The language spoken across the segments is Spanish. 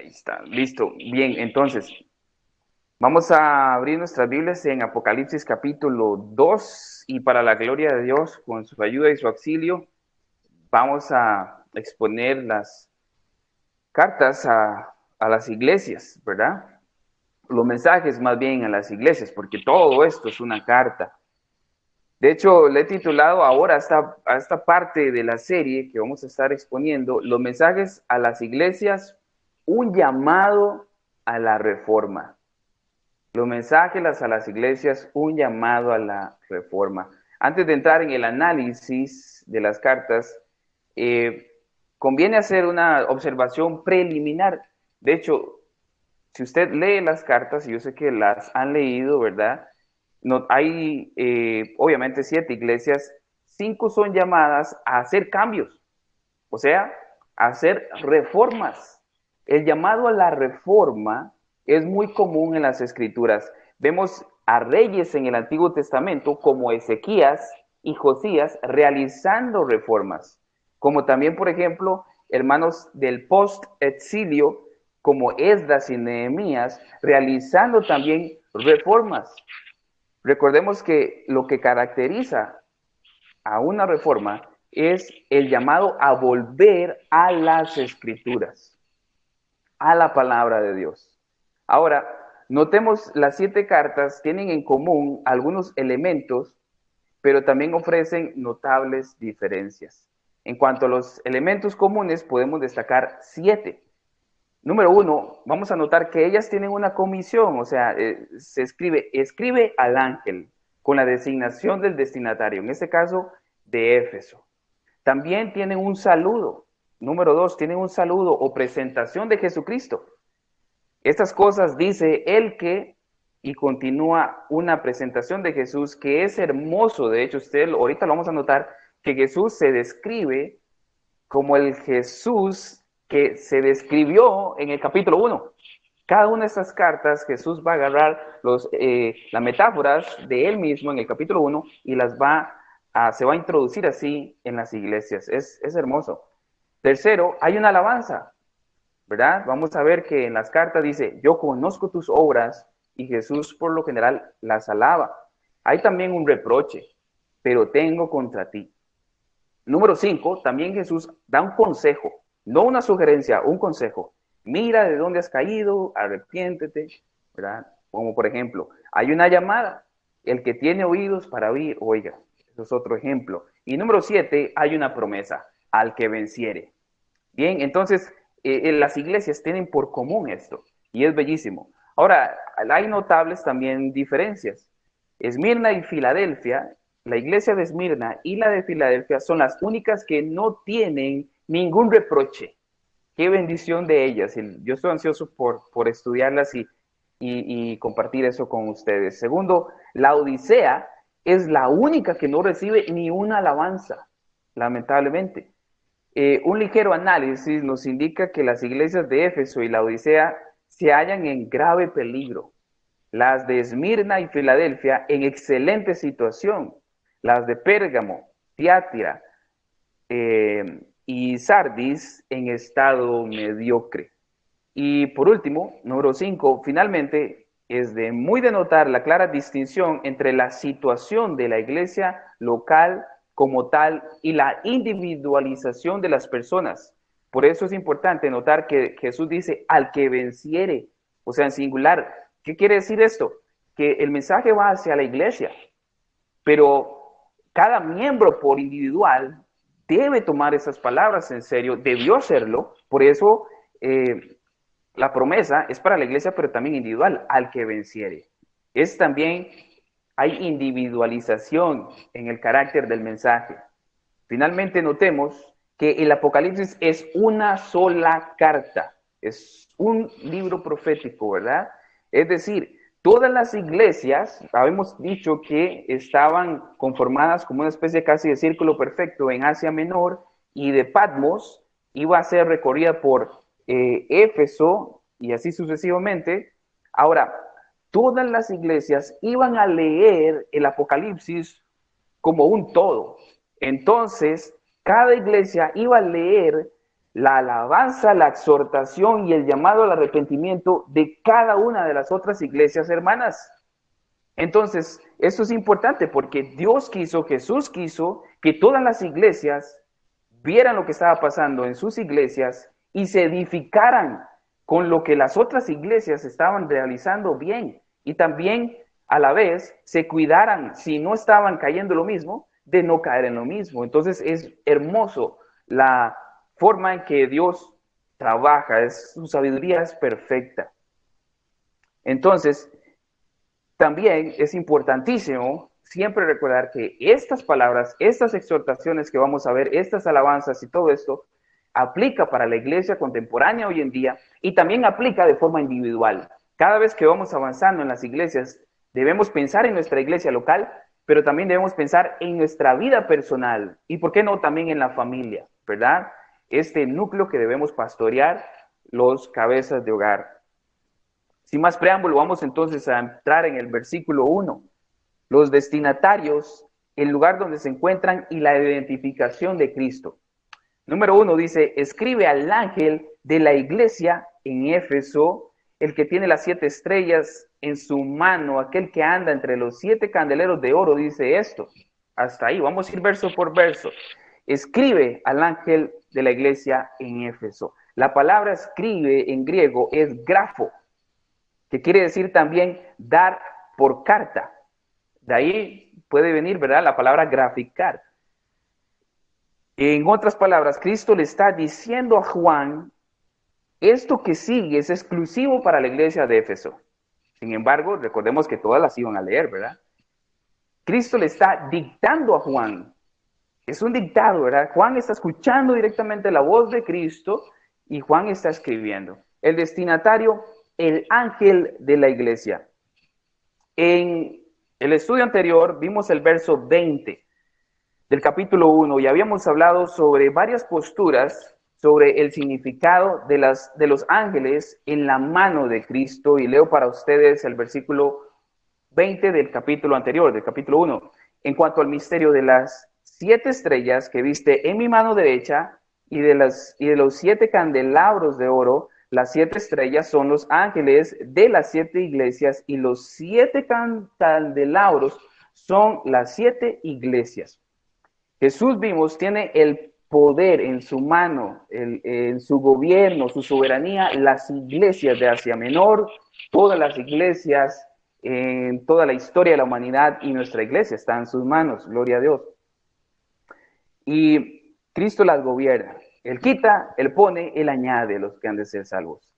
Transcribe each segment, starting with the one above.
Ahí está, listo. Bien, entonces, vamos a abrir nuestras Biblias en Apocalipsis capítulo 2 y para la gloria de Dios, con su ayuda y su auxilio, vamos a exponer las cartas a las iglesias, ¿verdad? Los mensajes más bien a las iglesias, porque todo esto es una carta. De hecho, le he titulado ahora a esta parte de la serie que vamos a estar exponiendo, los mensajes a las iglesias, un llamado a la reforma. Los mensajes a las iglesias, un llamado a la reforma. Antes de entrar en el análisis de las cartas, eh, conviene hacer una observación preliminar. De hecho, si usted lee las cartas, y yo sé que las han leído, ¿verdad? No, hay, obviamente, 7 iglesias, 5 son llamadas a hacer cambios, o sea, a hacer reformas. El llamado a la reforma es muy común en las escrituras. Vemos a reyes en el Antiguo Testamento como Ezequías y Josías realizando reformas, como también, por ejemplo, hermanos del post-exilio como Esdras y Nehemías realizando también reformas. Recordemos que lo que caracteriza a una reforma es el llamado a volver a las escrituras, a la palabra de Dios. Ahora, notemos las 7 cartas tienen en común algunos elementos, pero también ofrecen notables diferencias. En cuanto a los elementos comunes, podemos destacar 7. Número 1, vamos a notar que ellas tienen una comisión, o sea, se escribe al ángel con la designación del destinatario, en este caso de Éfeso. También tienen un saludo. Número 2, tienen un saludo o presentación de Jesucristo. Estas cosas dice el que, y continúa una presentación de Jesús que es hermoso. De hecho, usted ahorita lo vamos a notar, que Jesús se describe como el Jesús que se describió en el capítulo 1. Cada una de estas cartas, Jesús va a agarrar las metáforas de él mismo en el capítulo 1 y se va a introducir así en las iglesias. Es hermoso. Tercero, hay una alabanza, ¿verdad? Vamos a ver que en las cartas dice, yo conozco tus obras, y Jesús por lo general las alaba. Hay también un reproche, pero tengo contra ti. Número 5, también Jesús da un consejo, no una sugerencia, un consejo. Mira de dónde has caído, arrepiéntete, ¿verdad? Como por ejemplo, hay una llamada, el que tiene oídos para oír, oiga, eso es otro ejemplo. Y número 7, hay una promesa, al que venciere. Bien, entonces las iglesias tienen por común esto, y es bellísimo. Ahora, hay notables también diferencias. Esmirna y Filadelfia, la iglesia de Esmirna y la de Filadelfia son las únicas que no tienen ningún reproche. Qué bendición de ellas. Yo estoy ansioso por estudiarlas y compartir eso con ustedes. Segundo, la Odisea es la única que no recibe ni una alabanza, lamentablemente. Un ligero análisis nos indica que las iglesias de Éfeso y la Odisea se hallan en grave peligro. Las de Esmirna y Filadelfia en excelente situación. Las de Pérgamo, Tiátira y Sardis en estado mediocre. Y por último, número 5, finalmente es de muy denotar la clara distinción entre la situación de la iglesia local como tal y la individualización de las personas. Por eso es importante notar que Jesús dice al que venciere, o sea, en singular. ¿Qué quiere decir esto? Que el mensaje va hacia la iglesia, pero cada miembro por individual debe tomar esas palabras en serio, debió hacerlo, por eso la promesa es para la iglesia, pero también individual, al que venciere. Es también, hay individualización en el carácter del mensaje. Finalmente notemos que el Apocalipsis es una sola carta, es un libro profético, ¿verdad? Es decir, todas las iglesias, habíamos dicho que estaban conformadas como una especie casi de círculo perfecto en Asia Menor, y de Patmos iba a ser recorrida por Éfeso y así sucesivamente. Ahora, todas las iglesias iban a leer el Apocalipsis como un todo. Entonces, cada iglesia iba a leer la alabanza, la exhortación y el llamado al arrepentimiento de cada una de las otras iglesias hermanas. Entonces, esto es importante porque Dios quiso, Jesús quiso que todas las iglesias vieran lo que estaba pasando en sus iglesias y se edificaran con lo que las otras iglesias estaban realizando bien. Y también, a la vez, se cuidaran, si no estaban cayendo lo mismo, de no caer en lo mismo. Entonces, es hermoso la forma en que Dios trabaja, su sabiduría es perfecta. Entonces, también es importantísimo siempre recordar que estas palabras, estas exhortaciones que vamos a ver, estas alabanzas y todo esto, aplica para la iglesia contemporánea hoy en día y también aplica de forma individual. Cada vez que vamos avanzando en las iglesias, debemos pensar en nuestra iglesia local, pero también debemos pensar en nuestra vida personal y, ¿por qué no?, también en la familia, ¿verdad? Este núcleo que debemos pastorear, los cabezas de hogar. Sin más preámbulo, vamos entonces a entrar en el versículo 1. Los destinatarios, el lugar donde se encuentran y la identificación de Cristo. Número 1 dice, escribe al ángel de la iglesia en Éfeso, el que tiene las 7 estrellas en su mano, aquel que anda entre los 7 candeleros de oro, dice esto. Hasta ahí, vamos a ir verso por verso. Escribe al ángel de la iglesia en Éfeso. La palabra escribe en griego es grafo, que quiere decir también dar por carta. De ahí puede venir, ¿verdad?, la palabra graficar. En otras palabras, Cristo le está diciendo a Juan, esto que sigue es exclusivo para la iglesia de Éfeso. Sin embargo, recordemos que todas las iban a leer, ¿verdad? Cristo le está dictando a Juan. Es un dictado, ¿verdad? Juan está escuchando directamente la voz de Cristo y Juan está escribiendo. El destinatario, el ángel de la iglesia. En el estudio anterior vimos el verso 20 del capítulo 1 y habíamos hablado sobre varias posturas sobre el significado de los ángeles en la mano de Cristo, y leo para ustedes el versículo 20 del capítulo anterior, del capítulo 1. En cuanto al misterio de las 7 estrellas que viste en mi mano derecha y de los 7 candelabros de oro, las 7 estrellas son los ángeles de las 7 iglesias y los 7 candelabros son las 7 iglesias. Jesús, vimos, tiene el poder en su mano, en su gobierno, su soberanía, las iglesias de Asia Menor, todas las iglesias en toda la historia de la humanidad, y nuestra iglesia está en sus manos, gloria a Dios. Y Cristo las gobierna. Él quita, Él pone, Él añade los que han de ser salvos.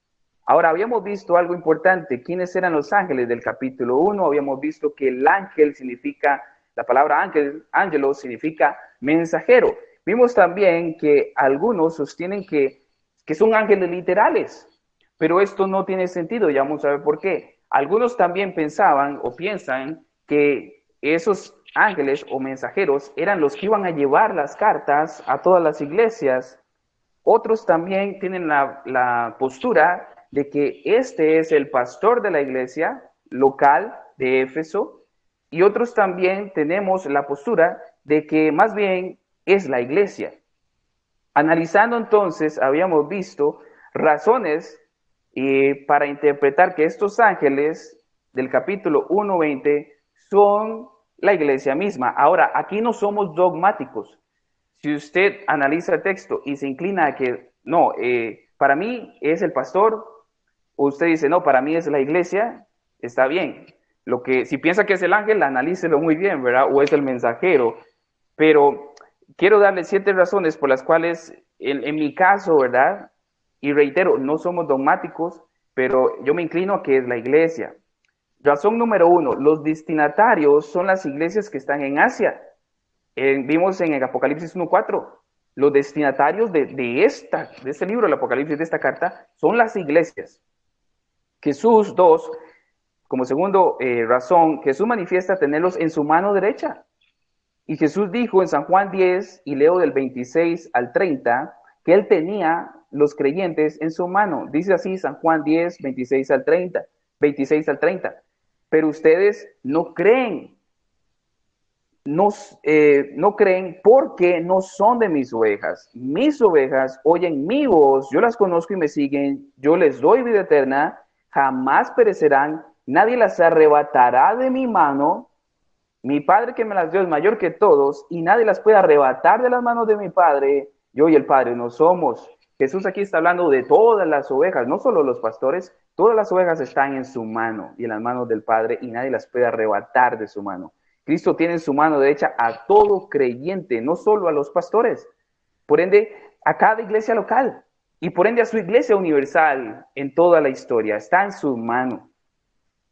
Ahora, habíamos visto algo importante. ¿Quiénes eran los ángeles del capítulo 1? Habíamos visto que el ángel significa, la palabra ángel, ángelo, significa mensajero. Vimos también que algunos sostienen que son ángeles literales, pero esto no tiene sentido, ya vamos a ver por qué. Algunos también pensaban o piensan que esos ángeles o mensajeros eran los que iban a llevar las cartas a todas las iglesias. Otros también tienen la postura de que este es el pastor de la iglesia local de Éfeso, y otros también tenemos la postura de que más bien es la iglesia. Analizando entonces, habíamos visto razones para interpretar que estos ángeles del capítulo 1:20 son la iglesia misma. Ahora, aquí no somos dogmáticos. Si usted analiza el texto y se inclina a que, no, para mí es el pastor, o usted dice, no, para mí es la iglesia, está bien. Si piensa que es el ángel, analícelo muy bien, ¿verdad? O es el mensajero. Pero quiero darle 7 razones por las cuales, en mi caso, ¿verdad? Y reitero, no somos dogmáticos, pero yo me inclino a que es la iglesia. Razón número 1, los destinatarios son las iglesias que están en Asia. Vimos en el Apocalipsis 1:4, los destinatarios de este libro, el Apocalipsis, de esta carta, son las iglesias. Jesús, 2, como segundo razón, Jesús manifiesta tenerlos en su mano derecha. Y Jesús dijo en San Juan 10, y leo del 26 al 30, que él tenía los creyentes en su mano. Dice así San Juan 10, 26 al 30. Pero ustedes no creen. no creen porque no son de mis ovejas. Mis ovejas oyen mi voz, yo las conozco y me siguen, yo les doy vida eterna, jamás perecerán, nadie las arrebatará de mi mano. Mi Padre que me las dio es mayor que todos y nadie las puede arrebatar de las manos de mi Padre. Yo y el Padre no somos. Jesús aquí está hablando de todas las ovejas, no solo los pastores, todas las ovejas están en su mano y en las manos del Padre y nadie las puede arrebatar de su mano. Cristo tiene en su mano derecha a todo creyente, no solo a los pastores. Por ende, a cada iglesia local y por ende a su iglesia universal en toda la historia. Está en su mano.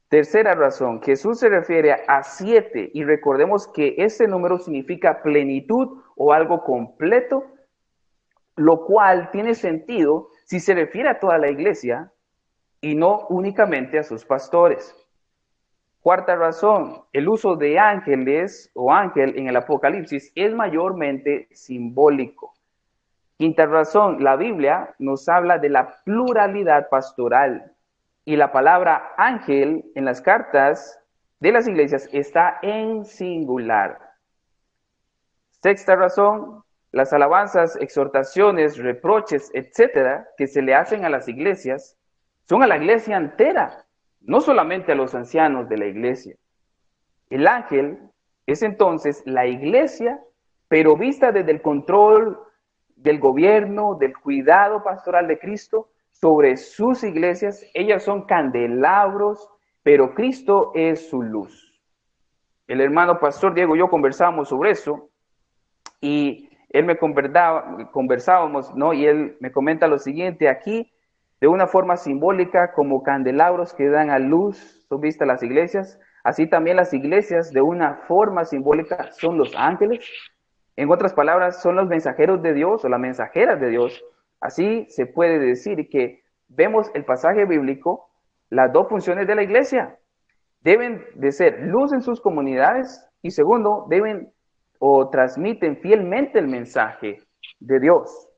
Tercera razón, Jesús se refiere a 7 y recordemos que este número significa plenitud o algo completo, lo cual tiene sentido si se refiere a toda la iglesia y no únicamente a sus pastores. Cuarta razón, el uso de ángeles o ángel en el Apocalipsis es mayormente simbólico. Quinta razón, la Biblia nos habla de la pluralidad pastoral y la palabra ángel en las cartas de las iglesias está en singular. Sexta razón, las alabanzas, exhortaciones, reproches, etcétera, que se le hacen a las iglesias, son a la iglesia entera, no solamente a los ancianos de la iglesia. El ángel es entonces la iglesia, pero vista desde el control del gobierno, del cuidado pastoral de Cristo sobre sus iglesias. Ellas son candelabros, pero Cristo es su luz. El hermano pastor Diego y yo conversábamos sobre eso y él me conversábamos, ¿no? Y él me comenta lo siguiente: aquí, de una forma simbólica, como candelabros que dan a luz, son vistas las iglesias, así también las iglesias, de una forma simbólica, son los ángeles. En otras palabras, son los mensajeros de Dios o las mensajeras de Dios. Así se puede decir que vemos el pasaje bíblico, las dos funciones de la iglesia. Deben de ser luz en sus comunidades y segundo, deben o transmiten fielmente el mensaje de Dios.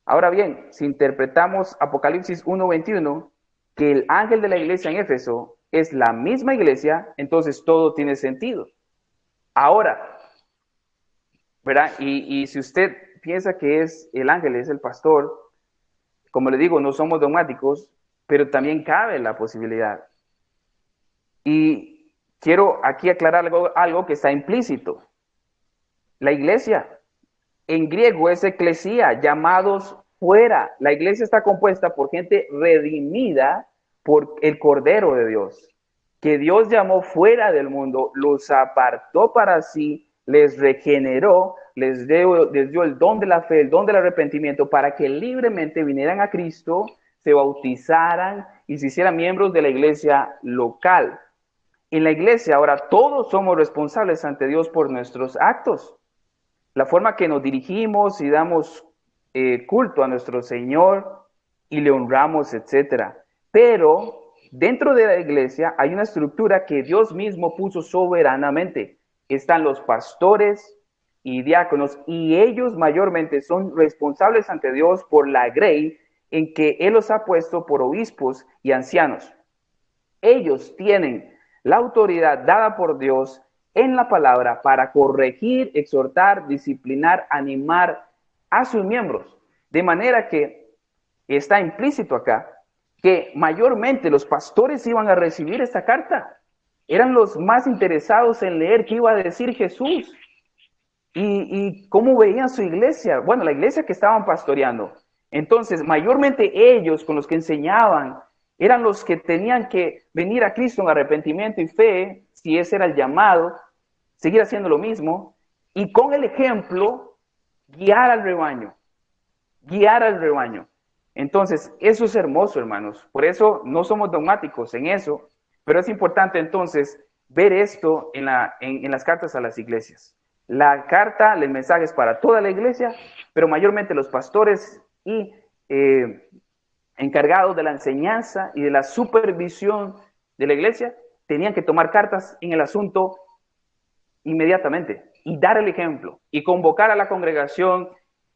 Ahora bien, si interpretamos Apocalipsis 1:21, que el ángel de la iglesia en Éfeso es la misma iglesia, entonces todo tiene sentido. Ahora, ¿verdad? Y si usted piensa que es el ángel, es el pastor, como le digo, no somos dogmáticos, pero también cabe la posibilidad. Y quiero aquí aclarar algo que está implícito. La iglesia, en griego es eclesía, llamados fuera. La iglesia está compuesta por gente redimida por el Cordero de Dios, que Dios llamó fuera del mundo, los apartó para sí, les regeneró, les dio el don de la fe, el don del arrepentimiento, para que libremente vinieran a Cristo, se bautizaran y se hicieran miembros de la iglesia local. En la iglesia ahora todos somos responsables ante Dios por nuestros actos. La forma que nos dirigimos y damos culto a nuestro Señor y le honramos, etc. Pero dentro de la iglesia hay una estructura que Dios mismo puso soberanamente. Están los pastores y diáconos y ellos mayormente son responsables ante Dios por la grey en que Él los ha puesto por obispos y ancianos. Ellos tienen la autoridad dada por Dios en la palabra para corregir, exhortar, disciplinar, animar a sus miembros. De manera que está implícito acá que mayormente los pastores iban a recibir esta carta. Eran los más interesados en leer qué iba a decir Jesús y cómo veían su iglesia. Bueno, la iglesia que estaban pastoreando. Entonces, mayormente ellos con los que enseñaban eran los que tenían que venir a Cristo en arrepentimiento y fe, si ese era el llamado, seguir haciendo lo mismo, y con el ejemplo, guiar al rebaño. Guiar al rebaño. Entonces, eso es hermoso, hermanos. Por eso no somos dogmáticos en eso, pero es importante entonces ver esto en las cartas a las iglesias. La carta, el mensaje es para toda la iglesia, pero mayormente los pastores y encargados de la enseñanza y de la supervisión de la iglesia tenían que tomar cartas en el asunto inmediatamente y dar el ejemplo y convocar a la congregación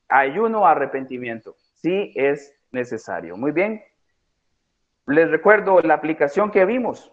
a ayuno, a arrepentimiento, si es necesario. Muy bien, les recuerdo la aplicación que vimos.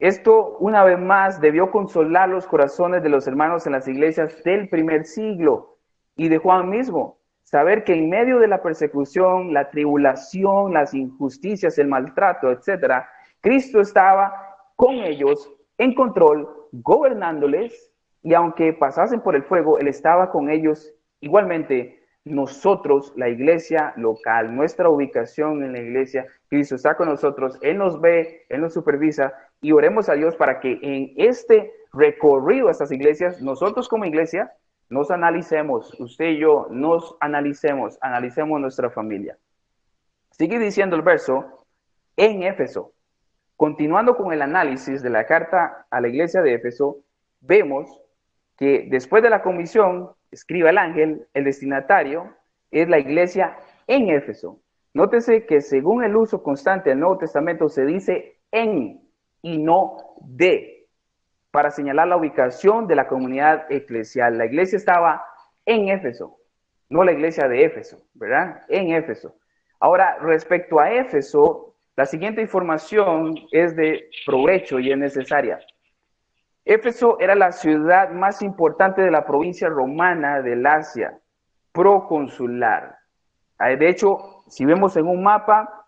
Esto, una vez más, debió consolar los corazones de los hermanos en las iglesias del primer siglo y de Juan mismo. Saber que en medio de la persecución, la tribulación, las injusticias, el maltrato, etcétera, Cristo estaba con ellos en control, gobernándoles, y aunque pasasen por el fuego, Él estaba con ellos igualmente. Nosotros, la iglesia local, nuestra ubicación en la iglesia, Cristo está con nosotros, Él nos ve, Él nos supervisa, y oremos a Dios para que en este recorrido a estas iglesias, nosotros como iglesia, nos analicemos, usted y yo, nos analicemos nuestra familia. Sigue diciendo el verso, en Éfeso, continuando con el análisis de la carta a la iglesia de Éfeso, vemos que después de la comisión, escribe el ángel, el destinatario es la iglesia en Éfeso. Nótese que según el uso constante del Nuevo Testamento se dice en y no de, para señalar la ubicación de la comunidad eclesial. La iglesia estaba en Éfeso, no la iglesia de Éfeso, ¿verdad? En Éfeso. Ahora, respecto a Éfeso, la siguiente información es de provecho y es necesaria. Éfeso era la ciudad más importante de la provincia romana del Asia, proconsular. De hecho, si vemos en un mapa,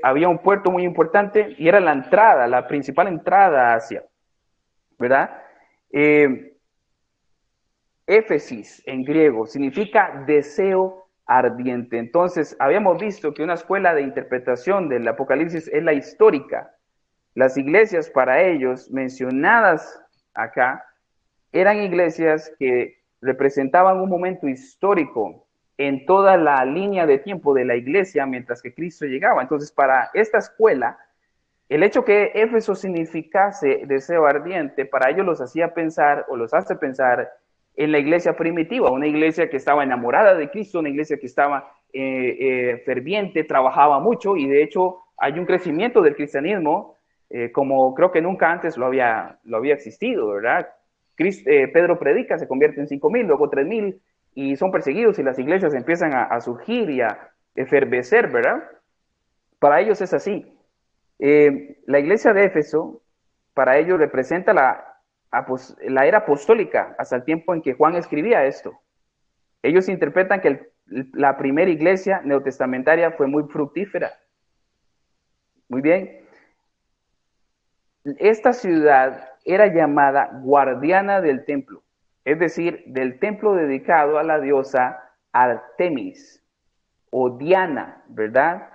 había un puerto muy importante y era la entrada, la principal entrada a Asia, ¿verdad? Éfesis en griego significa deseo ardiente. Entonces, habíamos visto que una escuela de interpretación del Apocalipsis es la histórica. Las iglesias para ellos mencionadas acá eran iglesias que representaban un momento histórico en toda la línea de tiempo de la iglesia mientras que Cristo llegaba. Entonces, para esta escuela, el hecho que Éfeso significase deseo ardiente, para ellos los hacía pensar o los hace pensar en la iglesia primitiva, una iglesia que estaba enamorada de Cristo, una iglesia que estaba ferviente, trabajaba mucho, y de hecho hay un crecimiento del cristianismo como creo que nunca antes lo había existido, ¿verdad? Pedro predica, se convierte en 5,000, luego 3,000, y son perseguidos y las iglesias empiezan a surgir y a efervecer, ¿verdad? Para ellos es así. La iglesia de Éfeso, para ellos representa la era apostólica, hasta el tiempo en que Juan escribía esto. Ellos interpretan que la primera iglesia neotestamentaria fue muy fructífera. Muy bien. Esta ciudad era llamada guardiana del templo, es decir, del templo dedicado a la diosa Artemis o Diana, ¿verdad?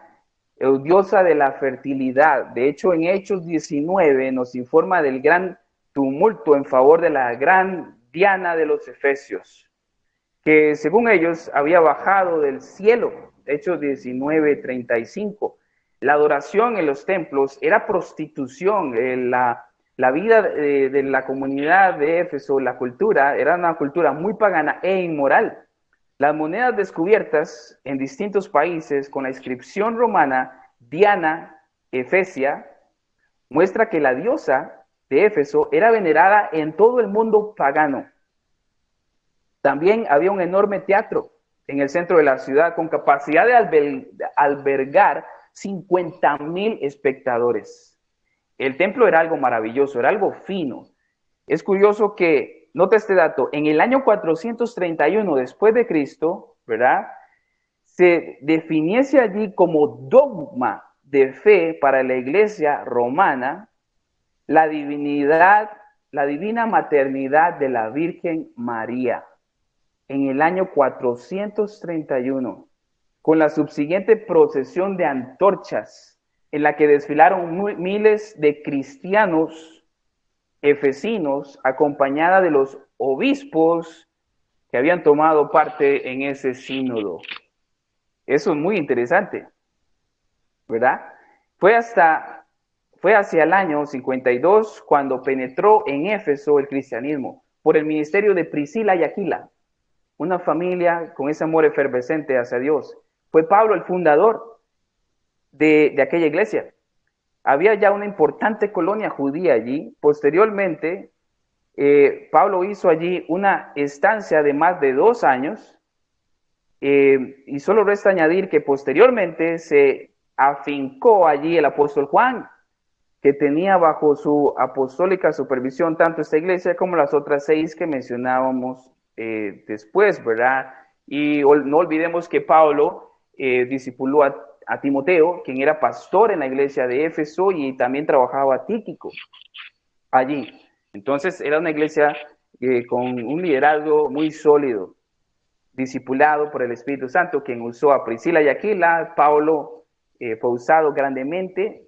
Diosa de la fertilidad. De hecho, en Hechos 19 nos informa del gran tumulto en favor de la gran Diana de los Efesios, que según ellos había bajado del cielo. Hechos 19:35. La adoración en los templos era prostitución. La vida de la comunidad de Éfeso, la cultura, era una cultura muy pagana e inmoral. Las monedas descubiertas en distintos países con la inscripción romana Diana Efesia muestra que la diosa de Éfeso era venerada en todo el mundo pagano. También había un enorme teatro en el centro de la ciudad con capacidad de albergar 50,000 espectadores. El templo era algo maravilloso, era algo fino. Es curioso que, nota este dato, en el año 431 después de Cristo, ¿verdad?, se definiese allí como dogma de fe para la iglesia romana la divina maternidad de la Virgen María. En el año 431, con la subsiguiente procesión de antorchas, en la que desfilaron miles de cristianos efesinos, acompañada de los obispos que habían tomado parte en ese sínodo. Eso es muy interesante, ¿verdad? Fue hacia el año 52 cuando penetró en Éfeso el cristianismo por el ministerio de Priscila y Aquila, una familia con ese amor efervescente hacia Dios. Fue Pablo el fundador de aquella iglesia. Había ya una importante colonia judía allí. Posteriormente, Pablo hizo allí una estancia de más de 2 años, y solo resta añadir que posteriormente se afincó allí el apóstol Juan, que tenía bajo su apostólica supervisión tanto esta iglesia como las otras 6 que mencionábamos después, ¿verdad? Y no olvidemos que Pablo discipuló a Timoteo, quien era pastor en la iglesia de Éfeso, y también trabajaba Tíquico allí. Entonces era una iglesia con un liderazgo muy sólido, discipulado por el Espíritu Santo, quien usó a Priscila y Aquila. Pablo fue usado grandemente,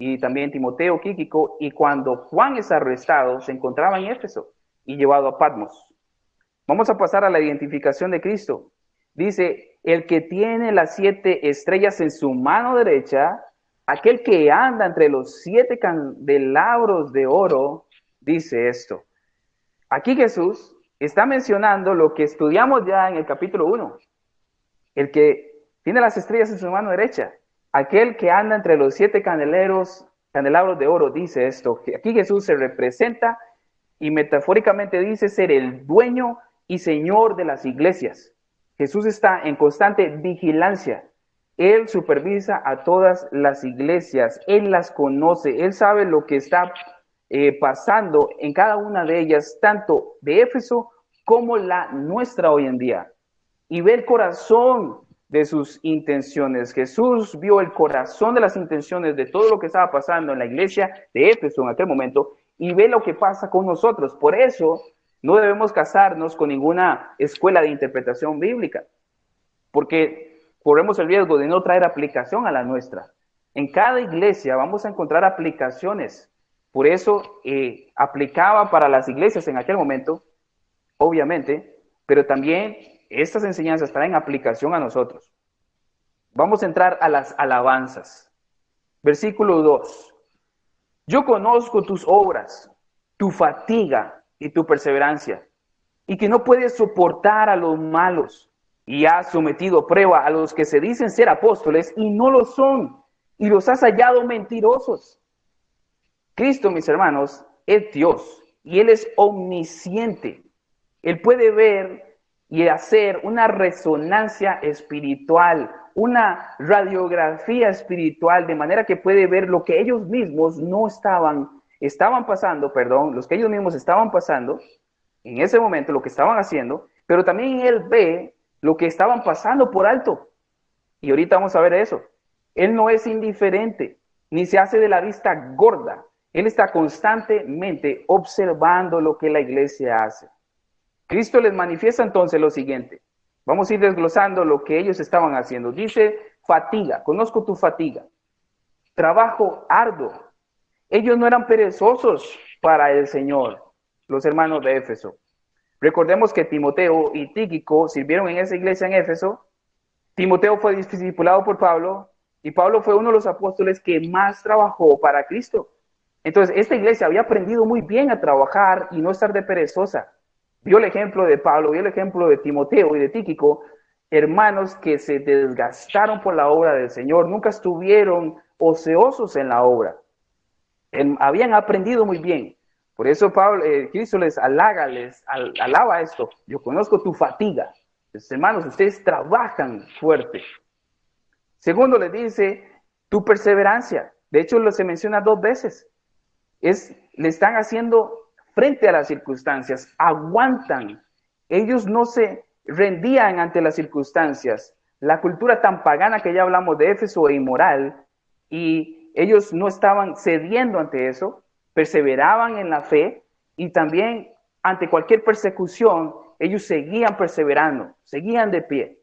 y también Timoteo, Tíquico, y cuando Juan es arrestado, se encontraba en Éfeso y llevado a Patmos. Vamos a pasar a la identificación de Cristo. Dice, el que tiene las 7 estrellas en su mano derecha, aquel que anda entre los 7 candelabros de oro, dice esto. Aquí Jesús está mencionando lo que estudiamos ya en el capítulo 1. El que tiene las estrellas en su mano derecha, aquel que anda entre los 7 candelabros de oro, dice esto. Aquí Jesús se representa y metafóricamente dice ser el dueño y señor de las iglesias. Jesús está en constante vigilancia. Él supervisa a todas las iglesias, Él las conoce, Él sabe lo que está pasando en cada una de ellas, tanto de Éfeso como la nuestra hoy en día. Y ve el corazón de sus intenciones. Jesús vio el corazón de las intenciones de todo lo que estaba pasando en la iglesia de Éfeso en aquel momento, y ve lo que pasa con nosotros. Por eso no debemos casarnos con ninguna escuela de interpretación bíblica, porque corremos el riesgo de no traer aplicación a la nuestra. En cada iglesia vamos a encontrar aplicaciones. Por eso aplicaba para las iglesias en aquel momento, obviamente, pero también estas enseñanzas traen aplicación a nosotros. Vamos a entrar a las alabanzas. Versículo 2. Yo conozco tus obras, tu fatiga y tu perseverancia, y que no puedes soportar a los malos, y has sometido a prueba a los que se dicen ser apóstoles y no lo son, y los has hallado mentirosos. Cristo, mis hermanos, es Dios, y Él es omnisciente. Él puede ver y hacer una resonancia espiritual, una radiografía espiritual, de manera que puede ver lo que ellos mismos no estaban pasando, los que ellos mismos estaban pasando en ese momento, lo que estaban haciendo, pero también Él ve lo que estaban pasando por alto. Y ahorita vamos a ver eso. Él no es indiferente, ni se hace de la vista gorda. Él está constantemente observando lo que la iglesia hace. Cristo les manifiesta entonces lo siguiente. Vamos a ir desglosando lo que ellos estaban haciendo. Dice, fatiga, conozco tu fatiga. Trabajo arduo. Ellos no eran perezosos para el Señor, los hermanos de Éfeso. Recordemos que Timoteo y Tíquico sirvieron en esa iglesia en Éfeso. Timoteo fue discipulado por Pablo, y Pablo fue uno de los apóstoles que más trabajó para Cristo. Entonces, esta iglesia había aprendido muy bien a trabajar y no estar de perezosa. Vio el ejemplo de Pablo, vio el ejemplo de Timoteo y de Tíquico, hermanos que se desgastaron por la obra del Señor, nunca estuvieron ociosos en la obra. Habían aprendido muy bien. Por eso Cristo les alaba esto. Yo conozco tu fatiga. Entonces, hermanos, ustedes trabajan fuerte. Segundo, les dice tu perseverancia. De hecho, se menciona 2 veces. Le están haciendo frente a las circunstancias, aguantan. Ellos no se rendían ante las circunstancias. La cultura tan pagana que ya hablamos de Éfeso e inmoral, y ellos no estaban cediendo ante eso, perseveraban en la fe, y también ante cualquier persecución, ellos seguían perseverando, seguían de pie.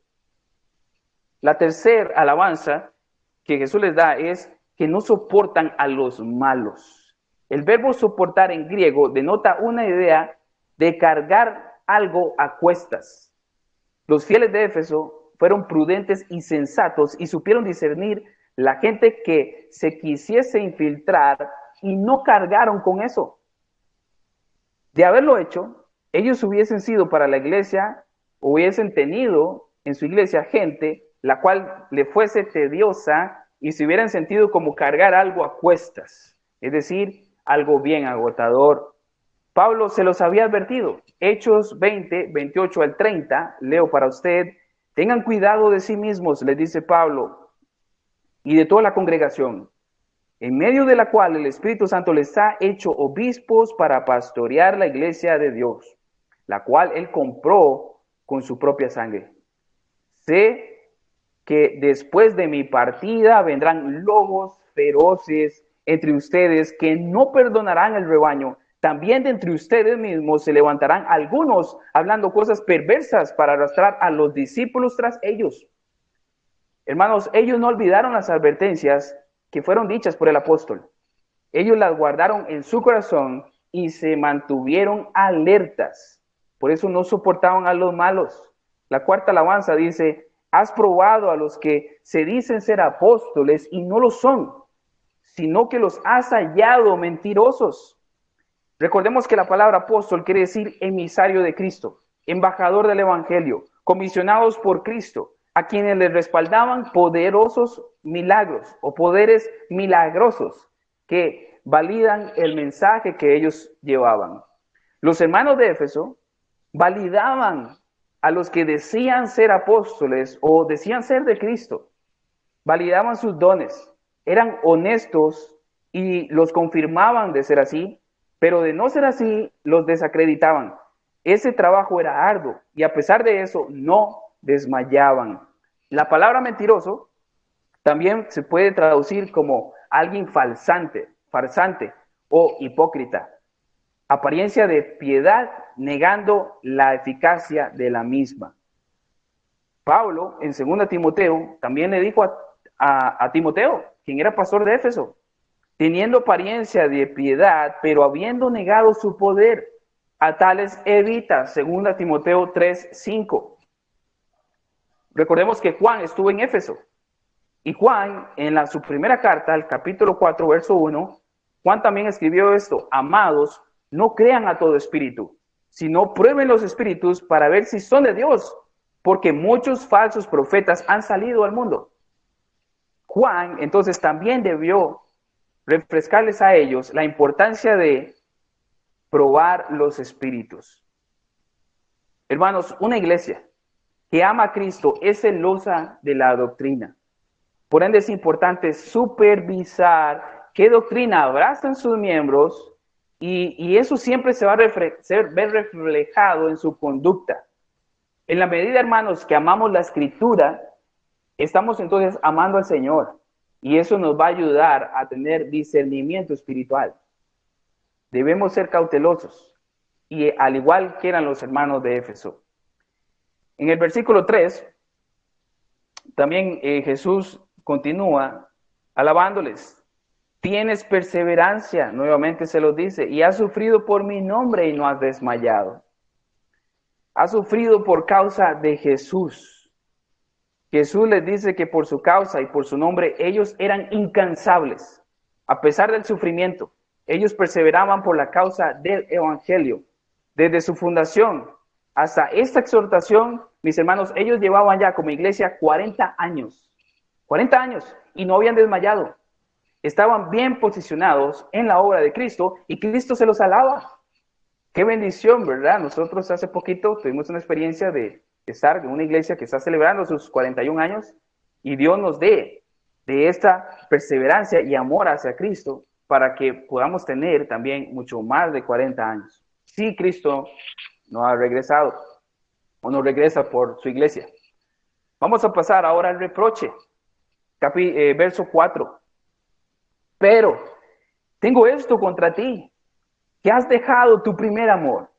La tercera alabanza que Jesús les da es que no soportan a los malos. El verbo soportar en griego denota una idea de cargar algo a cuestas. Los fieles de Éfeso fueron prudentes y sensatos y supieron discernir la gente que se quisiese infiltrar y no cargaron con eso. De haberlo hecho, ellos hubiesen sido para la iglesia, hubiesen tenido en su iglesia gente la cual le fuese tediosa y se hubieran sentido como cargar algo a cuestas, es decir, algo bien agotador. Pablo se los había advertido. Hechos 20, 28 al 30, leo para usted. Tengan cuidado de sí mismos, les dice Pablo, y de toda la congregación, en medio de la cual el Espíritu Santo les ha hecho obispos para pastorear la iglesia de Dios, la cual él compró con su propia sangre. Sé que después de mi partida vendrán lobos feroces entre ustedes que no perdonarán el rebaño. También de entre ustedes mismos se levantarán algunos hablando cosas perversas para arrastrar a los discípulos tras ellos. Hermanos, ellos no olvidaron las advertencias que fueron dichas por el apóstol. Ellos las guardaron en su corazón y se mantuvieron alertas. Por eso no soportaban a los malos. La cuarta alabanza dice: has probado a los que se dicen ser apóstoles y no lo son, sino que los has hallado mentirosos. Recordemos que la palabra apóstol quiere decir emisario de Cristo, embajador del evangelio, comisionados por Cristo, a quienes les respaldaban poderosos milagros o poderes milagrosos que validan el mensaje que ellos llevaban. Los hermanos de Éfeso validaban a los que decían ser apóstoles o decían ser de Cristo, validaban sus dones, eran honestos y los confirmaban de ser así, pero de no ser así, los desacreditaban. Ese trabajo era arduo y a pesar de eso no desmayaban. La palabra mentiroso también se puede traducir como alguien farsante o hipócrita. Apariencia de piedad negando la eficacia de la misma. Pablo en 2 Timoteo también le dijo a Timoteo, quien era pastor de Éfeso, teniendo apariencia de piedad, pero habiendo negado su poder, a tales evita, 2 Timoteo 3:5. Recordemos que Juan estuvo en Éfeso, y Juan, en su primera carta, el capítulo 4, verso 1, Juan también escribió esto: amados, no crean a todo espíritu, sino prueben los espíritus para ver si son de Dios, porque muchos falsos profetas han salido al mundo. Juan, entonces, también debió refrescarles a ellos la importancia de probar los espíritus. Hermanos, una iglesia que ama a Cristo es celosa de la doctrina. Por ende, es importante supervisar qué doctrina abrazan sus miembros y eso siempre se va a ver reflejado en su conducta. En la medida, hermanos, que amamos la Escritura, estamos entonces amando al Señor y eso nos va a ayudar a tener discernimiento espiritual. Debemos ser cautelosos y al igual que eran los hermanos de Éfeso. En el versículo 3, también Jesús continúa alabándoles. Tienes perseverancia, nuevamente se los dice, y has sufrido por mi nombre y no has desmayado. Has sufrido por causa de Jesús. Jesús les dice que por su causa y por su nombre ellos eran incansables. A pesar del sufrimiento, ellos perseveraban por la causa del evangelio. Desde su fundación hasta esta exhortación, mis hermanos, ellos llevaban ya como iglesia 40 años. 40 años y no habían desmayado. Estaban bien posicionados en la obra de Cristo y Cristo se los alaba. Qué bendición, ¿verdad? Nosotros hace poquito tuvimos una experiencia de estar en una iglesia que está celebrando sus 41 años y Dios nos dé de esta perseverancia y amor hacia Cristo para que podamos tener también mucho más de 40 años. Sí, Cristo no ha regresado o no regresa por su iglesia. Vamos a pasar ahora al reproche. Verso 4. Pero tengo esto contra ti, que has dejado tu primer amor.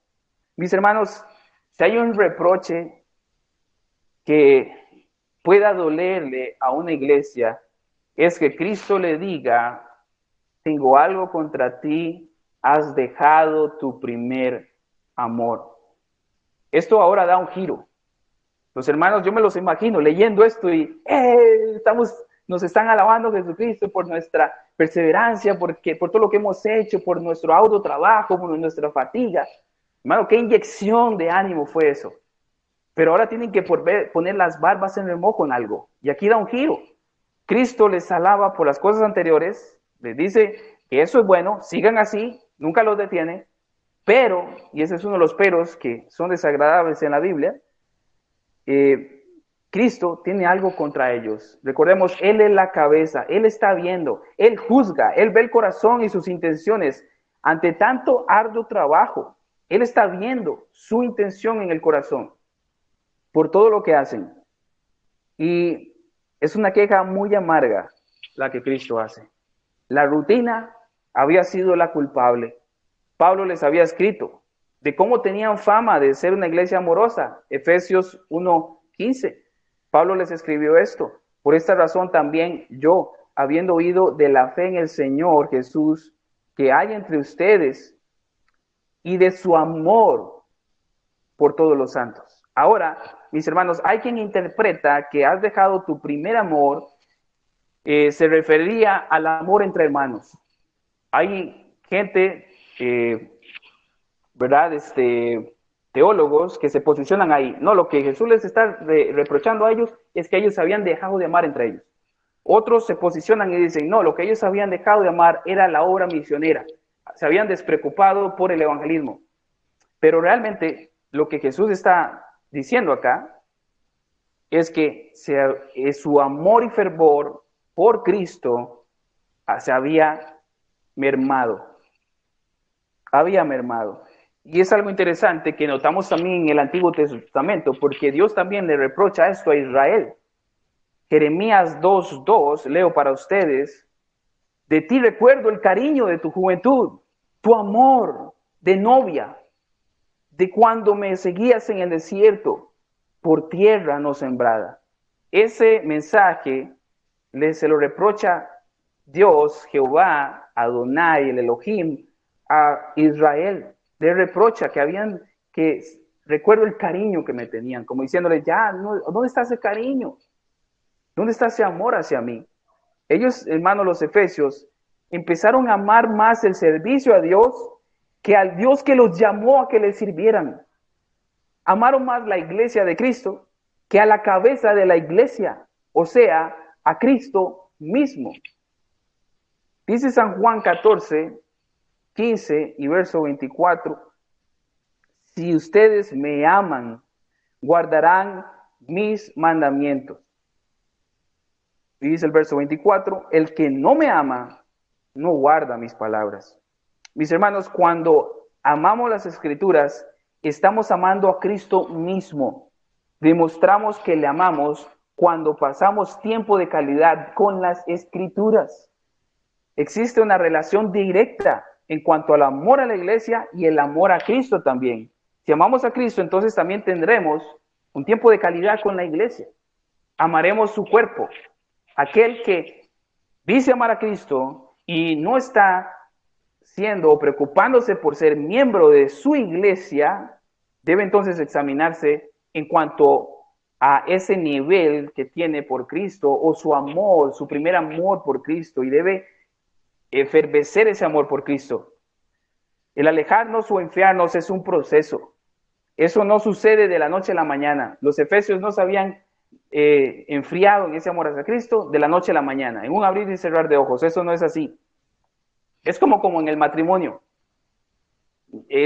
Mis hermanos, si hay un reproche que pueda dolerle a una iglesia, es que Cristo le diga: tengo algo contra ti, has dejado tu primer amor. Esto ahora da un giro. Los hermanos, yo me los imagino leyendo esto y nos están alabando Jesucristo por nuestra perseverancia, por todo lo que hemos hecho, por nuestro arduo trabajo, por nuestra fatiga. Hermano, qué inyección de ánimo fue eso. Pero ahora tienen que poner las barbas en remojo en algo. Y aquí da un giro. Cristo les alaba por las cosas anteriores, les dice que eso es bueno, sigan así, nunca los detiene, pero, y ese es uno de los peros que son desagradables en la Biblia, que Cristo tiene algo contra ellos. Recordemos, Él es la cabeza, Él está viendo, Él juzga, Él ve el corazón y sus intenciones. Ante tanto arduo trabajo, Él está viendo su intención en el corazón por todo lo que hacen. Y es una queja muy amarga la que Cristo hace. La rutina había sido la culpable. Pablo les había escrito de cómo tenían fama de ser una iglesia amorosa. Efesios 1:15. Pablo les escribió esto. Por esta razón también yo, habiendo oído de la fe en el Señor Jesús que hay entre ustedes y de su amor por todos los santos. Ahora, mis hermanos, hay quien interpreta que has dejado tu primer amor, se refería al amor entre hermanos. Hay gente, ¿verdad? Teólogos que se posicionan ahí. No, lo que Jesús les está reprochando a ellos es que ellos habían dejado de amar entre ellos. Otros se posicionan y dicen, no, lo que ellos habían dejado de amar era la obra misionera. Se habían despreocupado por el evangelismo. Pero realmente lo que Jesús está diciendo acá es que su amor y fervor por Cristo se había mermado. Había mermado. Y es algo interesante que notamos también en el Antiguo Testamento, porque Dios también le reprocha esto a Israel. Jeremías 2:2, leo para ustedes: de ti recuerdo el cariño de tu juventud, tu amor de novia, de cuando me seguías en el desierto, por tierra no sembrada. Ese mensaje se lo reprocha Dios, Jehová, Adonai, el Elohim, a Israel. Le reprocha que recuerdo el cariño que me tenían, como diciéndole, ya, no, ¿dónde está ese cariño? ¿Dónde está ese amor hacia mí? Ellos, hermanos, los efesios, empezaron a amar más el servicio a Dios que al Dios que los llamó a que le sirvieran. Amaron más la iglesia de Cristo que a la cabeza de la iglesia, o sea, a Cristo mismo. Dice San Juan 14:15 y verso 24, si ustedes me aman, guardarán mis mandamientos. Y dice el verso 24, el que no me ama, no guarda mis palabras. Mis hermanos, cuando amamos las Escrituras, estamos amando a Cristo mismo. Demostramos que le amamos cuando pasamos tiempo de calidad con las Escrituras. Existe una relación directa en cuanto al amor a la iglesia y el amor a Cristo también. Si amamos a Cristo, entonces también tendremos un tiempo de calidad con la iglesia. Amaremos su cuerpo. Aquel que dice amar a Cristo y no está siendo o preocupándose por ser miembro de su iglesia, debe entonces examinarse en cuanto a ese nivel que tiene por Cristo o su amor, su primer amor por Cristo, y debe efervecer ese amor por Cristo. El alejarnos o enfriarnos es un proceso. Eso no sucede de la noche a la mañana. Los efesios no se habían enfriado en ese amor hacia Cristo de la noche a la mañana, en un abrir y cerrar de ojos. Eso no es así. Es como en el matrimonio.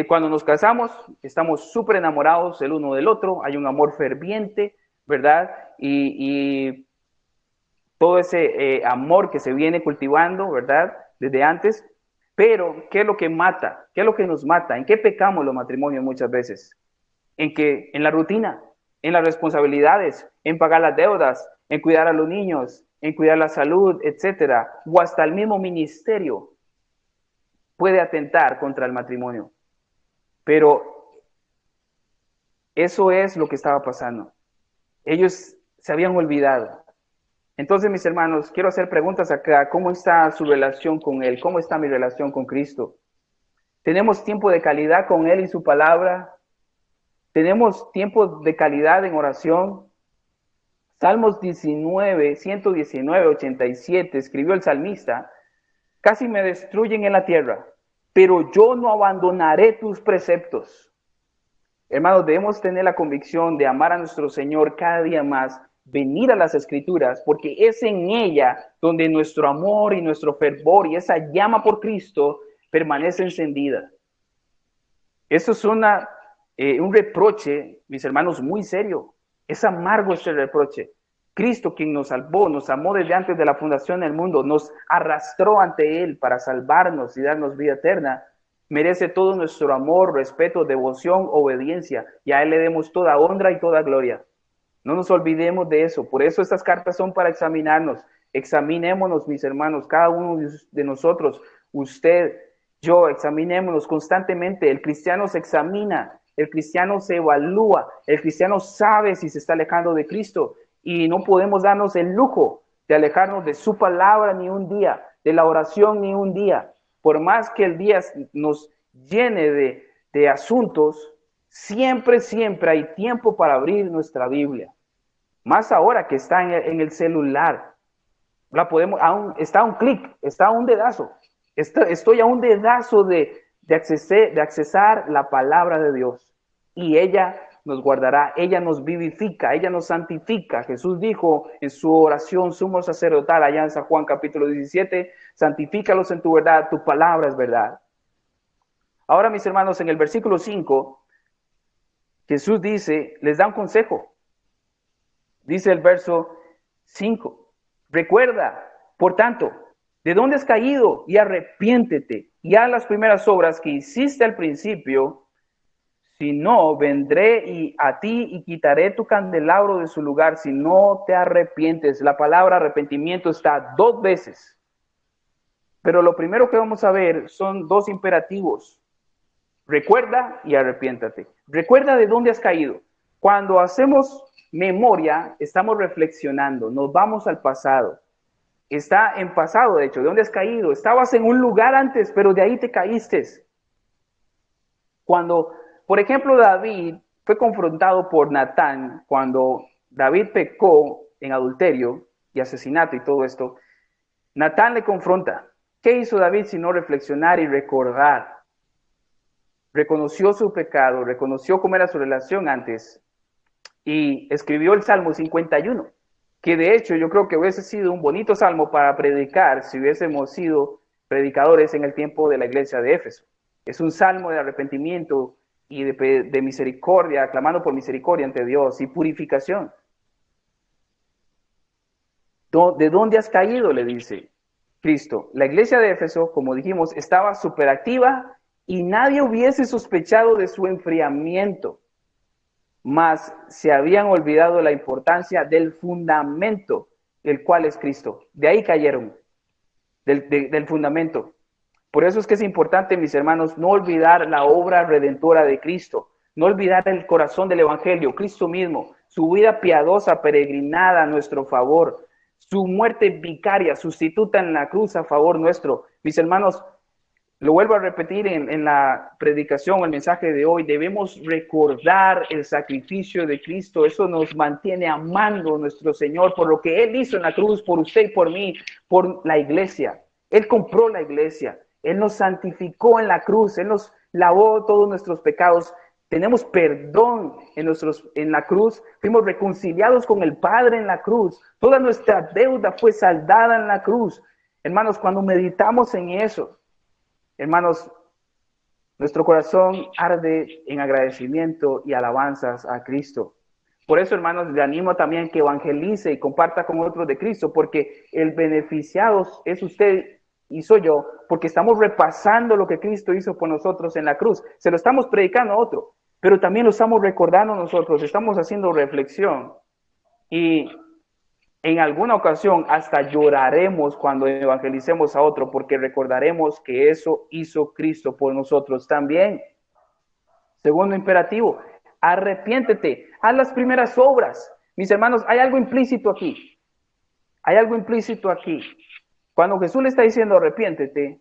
Cuando nos casamos, estamos súper enamorados el uno del otro, hay un amor ferviente, ¿verdad? Y todo ese amor que se viene cultivando, ¿verdad? Desde antes. Pero, ¿qué es lo que mata? ¿Qué es lo que nos mata? ¿En qué pecamos los matrimonios muchas veces? En la rutina, en las responsabilidades, en pagar las deudas, en cuidar a los niños, en cuidar la salud, etcétera, o hasta el mismo ministerio puede atentar contra el matrimonio. Pero eso es lo que estaba pasando. Ellos se habían olvidado. Entonces, mis hermanos, quiero hacer preguntas acá. ¿Cómo está su relación con Él? ¿Cómo está mi relación con Cristo? ¿Tenemos tiempo de calidad con Él y su palabra? ¿Tenemos tiempo de calidad en oración? Salmos 119, 87, escribió el salmista: casi me destruyen en la tierra, pero yo no abandonaré tus preceptos. Hermanos, debemos tener la convicción de amar a nuestro Señor cada día más, venir a las Escrituras, porque es en ella donde nuestro amor y nuestro fervor y esa llama por Cristo permanece encendida. Eso es un reproche, mis hermanos, muy serio. Es amargo este reproche. Cristo, quien nos salvó, nos amó desde antes de la fundación del mundo, nos arrastró ante Él para salvarnos y darnos vida eterna, merece todo nuestro amor, respeto, devoción, obediencia, y a Él le demos toda honra y toda gloria. No nos olvidemos de eso. Por eso estas cartas son para examinarnos. Examinémonos, mis hermanos, cada uno de nosotros, usted, yo, examinémonos constantemente. El cristiano se examina, el cristiano se evalúa, el cristiano sabe si se está alejando de Cristo, y no podemos darnos el lujo de alejarnos de su palabra ni un día, de la oración ni un día. Por más que el día nos llene de asuntos, siempre hay tiempo para abrir nuestra Biblia. Más ahora que está en el celular. Está a un clic, está a un dedazo. Estoy a un dedazo de accesar la palabra de Dios. Y ella nos guardará, ella nos vivifica, ella nos santifica. Jesús dijo en su oración sumo sacerdotal allá en San Juan capítulo 17, santifícalos en tu verdad, tu palabra es verdad. Ahora, mis hermanos, en el versículo 5, Jesús dice, les da un consejo. Dice el verso 5, recuerda, por tanto, de dónde has caído y arrepiéntete y haz las primeras obras que hiciste al principio, si no, vendré a ti y quitaré tu candelabro de su lugar si no te arrepientes. La palabra arrepentimiento está 2 veces. Pero lo primero que vamos a ver son 2 imperativos. Recuerda y arrepiéntate. Recuerda de dónde has caído. Cuando hacemos memoria, estamos reflexionando, nos vamos al pasado. Está en pasado, de hecho, ¿de dónde has caído? Estabas en un lugar antes, pero de ahí te caíste. Cuando, por ejemplo, David fue confrontado por Natán, cuando David pecó en adulterio y asesinato y todo esto, Natán le confronta. ¿Qué hizo David sino reflexionar y recordar? Reconoció su pecado, reconoció cómo era su relación antes y escribió el Salmo 51, que de hecho yo creo que hubiese sido un bonito salmo para predicar si hubiésemos sido predicadores en el tiempo de la iglesia de Éfeso. Es un salmo de arrepentimiento y de misericordia, clamando por misericordia ante Dios y purificación. ¿De dónde has caído?, le dice Cristo. La iglesia de Éfeso, como dijimos, estaba súper activa y nadie hubiese sospechado de su enfriamiento, mas se habían olvidado la importancia del fundamento, el cual es Cristo. De ahí cayeron, del fundamento. Por eso es que es importante, mis hermanos, no olvidar la obra redentora de Cristo, no olvidar el corazón del Evangelio, Cristo mismo, su vida piadosa, peregrinada a nuestro favor, su muerte vicaria, sustituta en la cruz a favor nuestro. Mis hermanos, lo vuelvo a repetir en la predicación, el mensaje de hoy, debemos recordar el sacrificio de Cristo. Eso nos mantiene amando a nuestro Señor por lo que Él hizo en la cruz, por usted y por mí, por la iglesia. Él compró la iglesia, Él nos santificó en la cruz, Él nos lavó todos nuestros pecados. Tenemos perdón en la cruz, fuimos reconciliados con el Padre en la cruz. Toda nuestra deuda fue saldada en la cruz. Hermanos, cuando meditamos en eso, hermanos, nuestro corazón arde en agradecimiento y alabanzas a Cristo. Por eso, hermanos, le animo también que evangelice y comparta con otros de Cristo, porque el beneficiado es usted y soy yo, porque estamos repasando lo que Cristo hizo por nosotros en la cruz. Se lo estamos predicando a otro, pero también lo estamos recordando nosotros, estamos haciendo reflexión. Y en alguna ocasión hasta lloraremos cuando evangelicemos a otro, porque recordaremos que eso hizo Cristo por nosotros también. Segundo imperativo, arrepiéntete, haz las primeras obras. Mis hermanos, hay algo implícito aquí. Hay algo implícito aquí. Cuando Jesús le está diciendo arrepiéntete,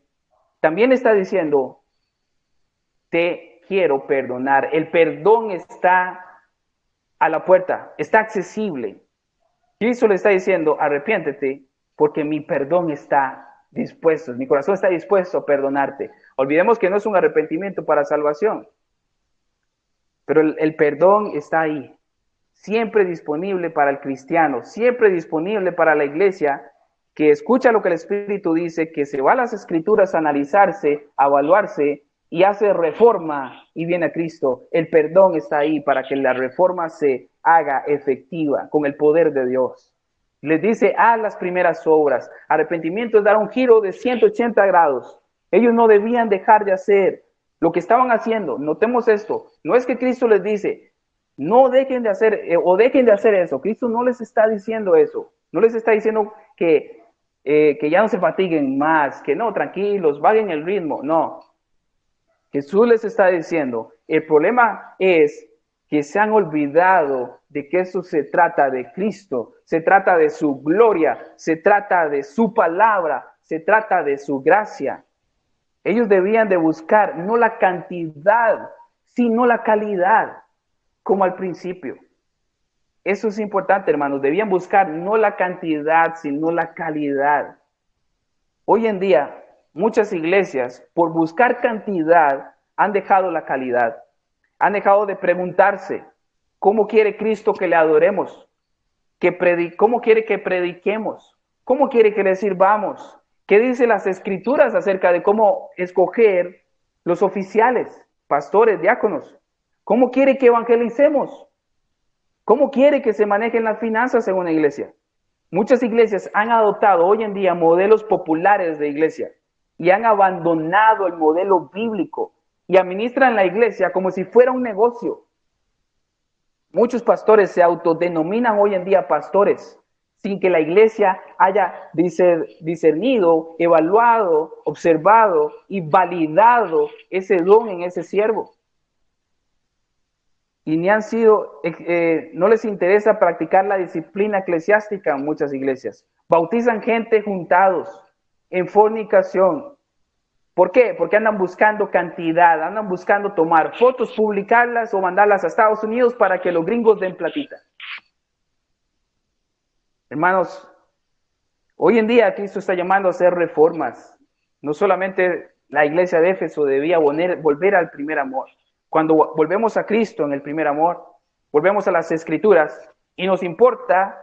también está diciendo, te quiero perdonar. El perdón está a la puerta, está accesible. Cristo le está diciendo, arrepiéntete, porque mi perdón está dispuesto, mi corazón está dispuesto a perdonarte. Olvidemos que no es un arrepentimiento para salvación, pero el perdón está ahí, siempre disponible para el cristiano, siempre disponible para la iglesia, que escucha lo que el Espíritu dice, que se va a las Escrituras a analizarse, a evaluarse, y hace reforma y viene a Cristo. El perdón está ahí para que la reforma se haga efectiva con el poder de Dios. Les dice, haz las primeras obras. Arrepentimiento es dar un giro de 180 grados. Ellos no debían dejar de hacer lo que estaban haciendo. Notemos esto. No es que Cristo les dice, no dejen de hacer o dejen de hacer eso. Cristo no les está diciendo eso. No les está diciendo que ya no se fatiguen más, que no, tranquilos, bajen el ritmo. No. Jesús les está diciendo, el problema es que se han olvidado de que eso se trata de Cristo, se trata de su gloria, se trata de su palabra, se trata de su gracia. Ellos debían de buscar no la cantidad, sino la calidad, como al principio. Eso es importante, hermanos. Debían buscar no la cantidad, sino la calidad. Hoy en día, muchas iglesias, por buscar cantidad, han dejado la calidad. Han dejado de preguntarse, ¿cómo quiere Cristo que le adoremos? ¿Cómo quiere que prediquemos? ¿Cómo quiere que le sirvamos? ¿Qué dicen las Escrituras acerca de cómo escoger los oficiales, pastores, diáconos? ¿Cómo quiere que evangelicemos? ¿Cómo quiere que se manejen las finanzas en una iglesia? Muchas iglesias han adoptado hoy en día modelos populares de iglesia y han abandonado el modelo bíblico y administran la iglesia como si fuera un negocio. Muchos pastores se autodenominan hoy en día pastores, sin que la iglesia haya discernido, evaluado, observado y validado ese don en ese siervo. Y no les interesa practicar la disciplina eclesiástica en muchas iglesias. Bautizan gente juntados, en fornicación. ¿Por qué? Porque andan buscando cantidad, andan buscando tomar fotos, publicarlas o mandarlas a Estados Unidos para que los gringos den platita. Hermanos, hoy en día Cristo está llamando a hacer reformas. No solamente la iglesia de Éfeso debía volver al primer amor. Cuando volvemos a Cristo en el primer amor, volvemos a las Escrituras y nos importa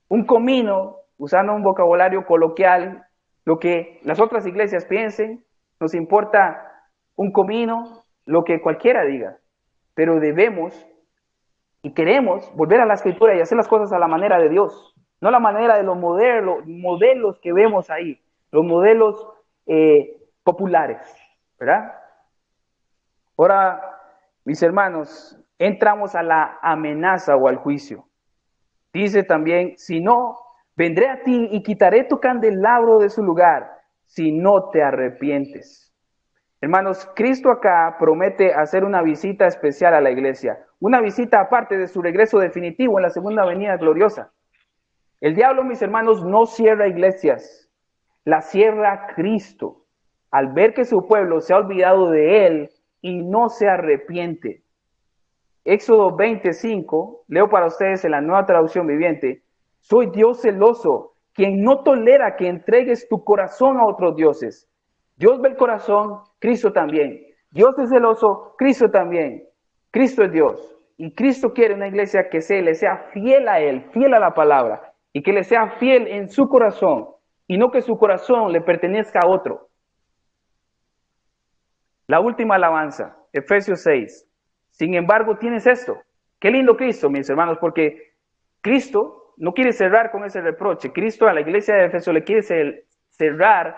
un comino, usando un vocabulario coloquial, lo que las otras iglesias piensen, nos importa un comino, lo que cualquiera diga, pero debemos y queremos volver a la Escritura y hacer las cosas a la manera de Dios, no a la manera de los modelos que vemos ahí, los modelos populares, ¿verdad? Ahora, mis hermanos, entramos a la amenaza o al juicio. Dice también, si no, vendré a ti y quitaré tu candelabro de su lugar, si no te arrepientes. Hermanos, Cristo acá promete hacer una visita especial a la iglesia, una visita aparte de su regreso definitivo en la segunda venida gloriosa. El diablo, mis hermanos, no cierra iglesias, la cierra Cristo, al ver que su pueblo se ha olvidado de él y no se arrepiente. Éxodo 25, leo para ustedes en la Nueva Traducción Viviente, soy Dios celoso, quien no tolera que entregues tu corazón a otros dioses. Dios ve el corazón, Cristo también. Dios es celoso, Cristo también. Cristo es Dios. Y Cristo quiere una iglesia que le sea fiel a Él, fiel a la palabra, y que le sea fiel en su corazón, y no que su corazón le pertenezca a otro. La última alabanza, Efesios 6. Sin embargo, tienes esto. Qué lindo Cristo, mis hermanos, porque Cristo no quiere cerrar con ese reproche. Cristo a la iglesia de Efesios le quiere cerrar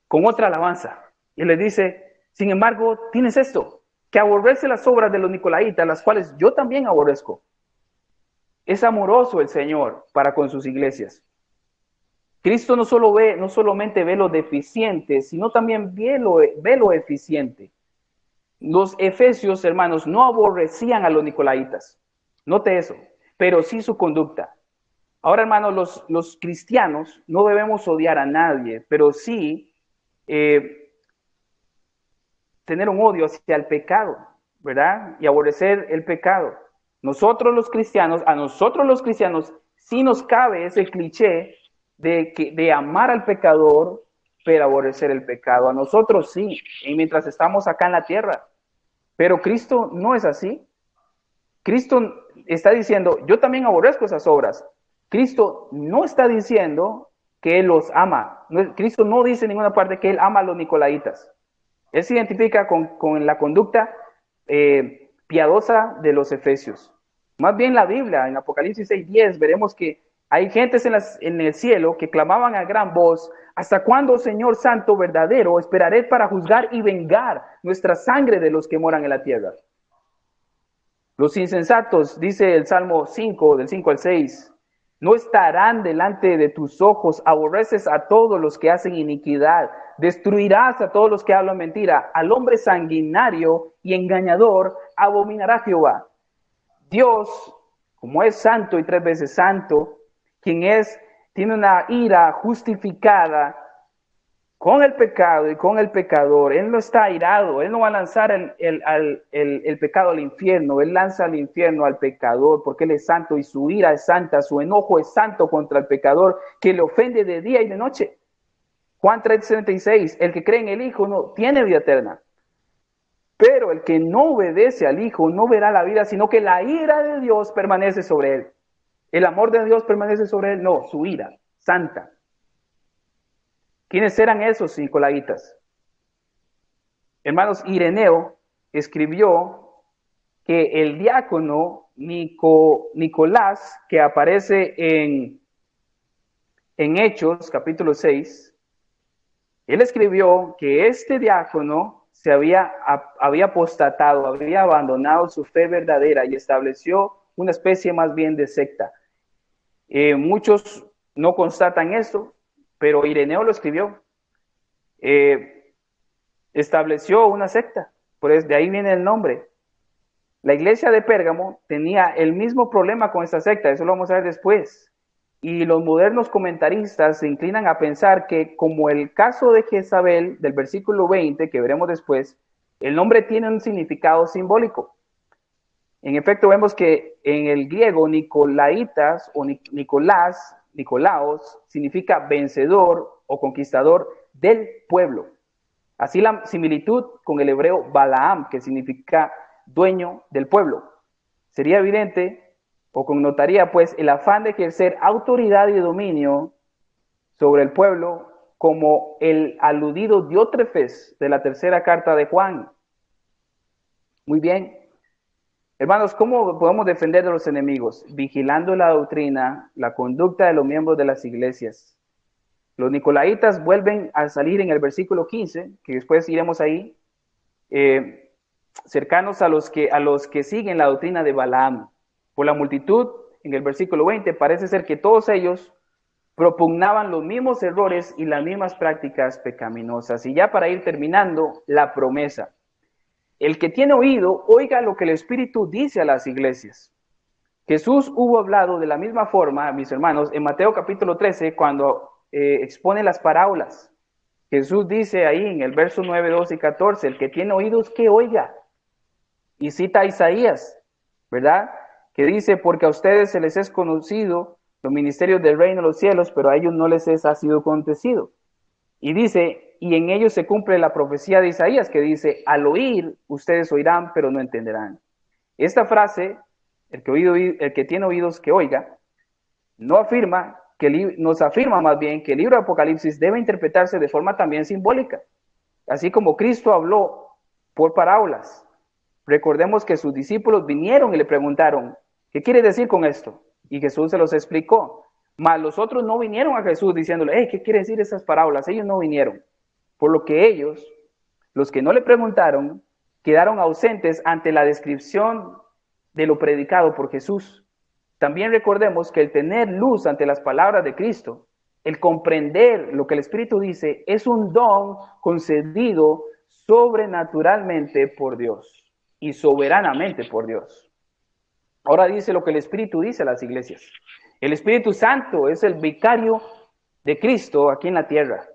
con otra alabanza. Y le dice, sin embargo, tienes esto, que aborrece las obras de los nicolaitas, las cuales yo también aborrezco. Es amoroso el Señor para con sus iglesias. Cristo no solamente ve lo deficiente, sino también ve lo eficiente. Los efesios, hermanos, no aborrecían a los nicolaitas. Note eso, pero sí su conducta. Ahora, hermanos, los cristianos no debemos odiar a nadie, pero sí tener un odio hacia el pecado, ¿verdad? Y aborrecer el pecado. A nosotros los cristianos, sí nos cabe ese cliché de amar al pecador, pero aborrecer el pecado. A nosotros sí, y mientras estamos acá en la tierra. Pero Cristo no es así. Cristo está diciendo, yo también aborrezco esas obras. Cristo no está diciendo que Él los ama. Cristo no dice en ninguna parte que Él ama a los nicolaitas. Él se identifica con la conducta piadosa de los efesios. Más bien la Biblia, en Apocalipsis 6:10, veremos que hay gentes en el cielo que clamaban a gran voz: ¿hasta cuándo, Señor Santo verdadero, esperaré para juzgar y vengar nuestra sangre de los que moran en la tierra? Los insensatos, dice el Salmo 5, del 5 al 6, no estarán delante de tus ojos, aborreces a todos los que hacen iniquidad, destruirás a todos los que hablan mentira, al hombre sanguinario y engañador abominará Jehová. Dios, como es santo y 3 veces santo, tiene una ira justificada con el pecado y con el pecador. Él no está airado, Él no va a lanzar el pecado al infierno, Él lanza al infierno al pecador, porque Él es santo y su ira es santa, su enojo es santo contra el pecador, que le ofende de día y de noche. Juan 3:36, el que cree en el Hijo no tiene vida eterna, pero el que no obedece al Hijo no verá la vida, sino que la ira de Dios permanece sobre él. ¿El amor de Dios permanece sobre él? No, su ira santa. ¿Quiénes eran esos nicolaitas? Hermanos, Ireneo escribió que el diácono Nicolás, que aparece en Hechos, capítulo 6, él escribió que este diácono se había apostatado, había abandonado su fe verdadera y estableció una especie más bien de secta. Muchos no constatan esto, pero Ireneo lo escribió. Estableció una secta, pues de ahí viene el nombre. La iglesia de Pérgamo tenía el mismo problema con esta secta, eso lo vamos a ver después. Y los modernos comentaristas se inclinan a pensar que, como el caso de Jezabel, del versículo 20, que veremos después, el nombre tiene un significado simbólico. En efecto, vemos que en el griego, Nicolaitas o Nicolaos, significa vencedor o conquistador del pueblo. Así la similitud con el hebreo Balaam, que significa dueño del pueblo. Sería evidente o connotaría pues el afán de ejercer autoridad y dominio sobre el pueblo, como el aludido Diótrefes de la tercera carta de Juan. Muy bien. Hermanos, ¿cómo podemos defender de los enemigos? Vigilando la doctrina, la conducta de los miembros de las iglesias. Los nicolaitas vuelven a salir en el versículo 15, que después iremos ahí, cercanos a los que siguen la doctrina de Balaam. Por la multitud, en el versículo 20, parece ser que todos ellos propugnaban los mismos errores y las mismas prácticas pecaminosas. Y ya para ir terminando, la promesa. El que tiene oído, oiga lo que el Espíritu dice a las iglesias. Jesús hubo hablado de la misma forma, mis hermanos, en Mateo capítulo 13, cuando expone las parábolas. Jesús dice ahí en el verso 9, 12 y 14, el que tiene oídos, que oiga. Y cita a Isaías, ¿verdad? Que dice, porque a ustedes se les es conocido los ministerios del reino de los cielos, pero a ellos no les ha sido acontecido. Y dice, y en ellos se cumple la profecía de Isaías, que dice, al oír, ustedes oirán, pero no entenderán. Esta frase, el que tiene oídos, que oiga, nos afirma más bien que el libro de Apocalipsis debe interpretarse de forma también simbólica. Así como Cristo habló por parábolas. Recordemos que sus discípulos vinieron y le preguntaron, ¿qué quiere decir con esto? Y Jesús se los explicó. Mas los otros no vinieron a Jesús diciéndole, ¿qué quiere decir esas parábolas? Ellos no vinieron. Por lo que ellos, los que no le preguntaron, quedaron ausentes ante la descripción de lo predicado por Jesús. También recordemos que el tener luz ante las palabras de Cristo, el comprender lo que el Espíritu dice, es un don concedido sobrenaturalmente por Dios y soberanamente por Dios. Ahora dice lo que el Espíritu dice a las iglesias. El Espíritu Santo es el vicario de Cristo aquí en la tierra.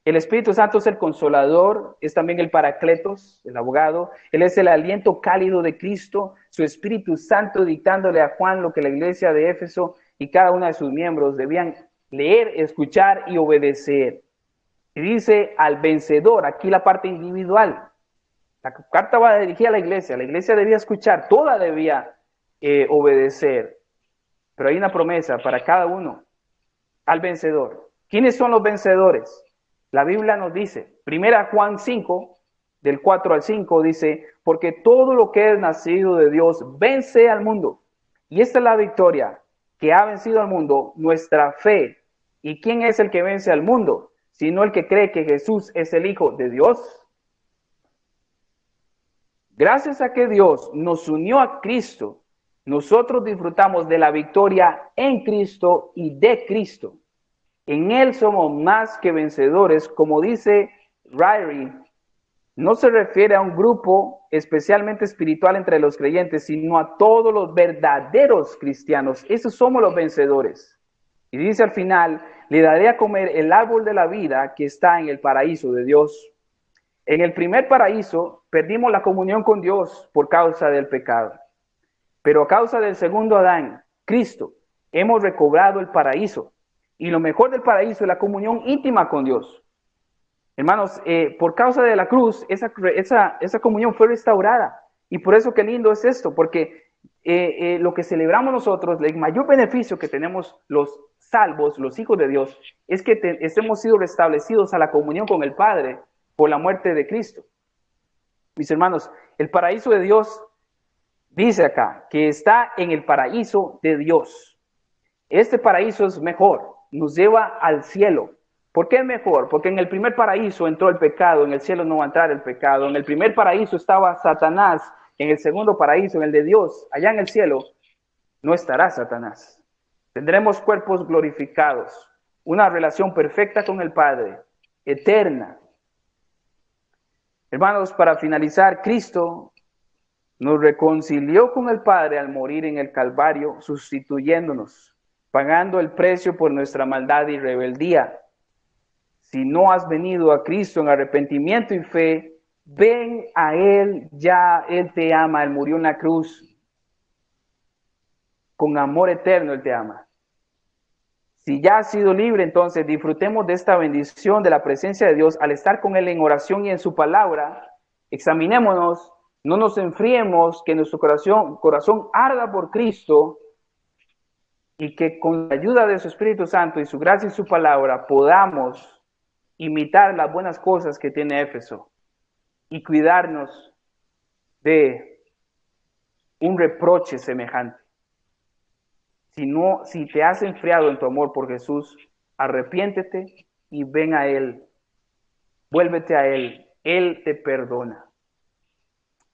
El Espíritu Santo es el consolador, es también el paracletos, el abogado. Él es el aliento cálido de Cristo, su Espíritu Santo dictándole a Juan lo que la iglesia de Éfeso y cada uno de sus miembros debían leer, escuchar y obedecer. Y dice al vencedor, aquí la parte individual. La carta va dirigida a la iglesia debía escuchar, toda debía obedecer. Pero hay una promesa para cada uno, al vencedor. ¿Quiénes son los vencedores? La Biblia nos dice, 1 Juan 5, del 4 al 5, dice, porque todo lo que es nacido de Dios vence al mundo. Y esta es la victoria que ha vencido al mundo, nuestra fe. ¿Y quién es el que vence al mundo? Sino el que cree que Jesús es el Hijo de Dios. Gracias a que Dios nos unió a Cristo, nosotros disfrutamos de la victoria en Cristo y de Cristo. En Él somos más que vencedores, como dice Ryrie. No se refiere a un grupo especialmente espiritual entre los creyentes, sino a todos los verdaderos cristianos. Esos somos los vencedores. Y dice al final, le daré a comer el árbol de la vida que está en el paraíso de Dios. En el primer paraíso perdimos la comunión con Dios por causa del pecado. Pero a causa del segundo Adán, Cristo, hemos recobrado el paraíso. Y lo mejor del paraíso es la comunión íntima con Dios. Hermanos, por causa de la cruz, esa comunión fue restaurada. Y por eso qué lindo es esto, porque lo que celebramos nosotros, el mayor beneficio que tenemos los salvos, los hijos de Dios, es que hemos sido restablecidos a la comunión con el Padre por la muerte de Cristo. Mis hermanos, el paraíso de Dios, dice acá, que está en el paraíso de Dios. Este paraíso es mejor, nos lleva al cielo. ¿Por qué es mejor? Porque en el primer paraíso entró el pecado, en el cielo no va a entrar el pecado. En el primer paraíso estaba Satanás, en el segundo paraíso, en el de Dios, allá en el cielo, no estará Satanás. Tendremos cuerpos glorificados, una relación perfecta con el Padre, eterna. Hermanos, para finalizar, Cristo nos reconcilió con el Padre al morir en el Calvario, sustituyéndonos, pagando el precio por nuestra maldad y rebeldía. Si no has venido a Cristo en arrepentimiento y fe, ven a Él, ya Él te ama, Él murió en la cruz. Con amor eterno Él te ama. Si ya has sido libre, entonces disfrutemos de esta bendición de la presencia de Dios al estar con Él en oración y en su palabra. Examinémonos, no nos enfriemos, que nuestro corazón arda por Cristo y que con la ayuda de su Espíritu Santo y su gracia y su palabra podamos imitar las buenas cosas que tiene Éfeso y cuidarnos de un reproche semejante. Si te has enfriado en tu amor por Jesús, arrepiéntete y ven a Él. Vuélvete a Él. Él te perdona.